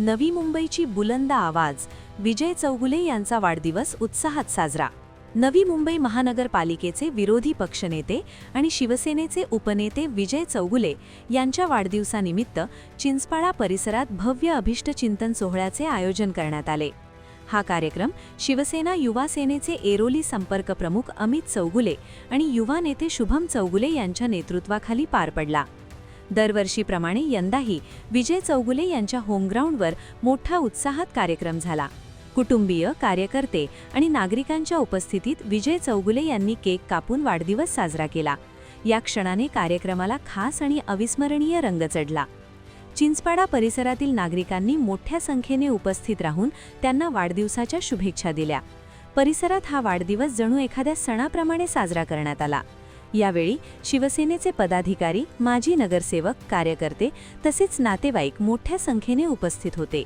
नवी मुंबईची बुलंद आवाज विजय चौगुले यांचा वाढदिवस उत्साहात साजरा। नवी मुंबई महानगरपालिकेचे विरोधी पक्षनेते आणि शिवसेनेचे उपनेते विजय चौगुले यांच्या वाढदिवसानिमित्त चिंचपाडा परिसरात भव्य अभिष्टचिंतन सोहळ्याचे आयोजन करण्यात आले। हा कार्यक्रम शिवसेना युवा सेनेचे एरोली संपर्क प्रमुख अमित चौगुले आणि युवा नेते शुभम चौगुले यांच्या नेतृत्वाखाली पार पडला। दरवर्षीप्रमाणे यंदाही विजय चौगुले यांच्या होमग्राऊंडवर मोठा उत्साहात कार्यक्रम झाला। कुटुंबीय, कार्यकर्ते आणि नागरिकांच्या उपस्थितीत विजय चौगुले यांनी केक कापून वाढदिवस साजरा केला। या क्षणाने कार्यक्रमाला खास आणि अविस्मरणीय रंग चढला। चिंचपाडा परिसरातील नागरिकांनी मोठ्या संख्येने उपस्थित राहून त्यांना वाढदिवसाच्या शुभेच्छा दिल्या। परिसरात हा वाढदिवस जणू एखाद्या सणाप्रमाणे साजरा करण्यात आला। यावेळी शिवसेनेचे पदाधिकारी, माजी नगरसेवक, कार्यकर्ते तसेच नातेवाईक मोठ्या संख्येने उपस्थित होते।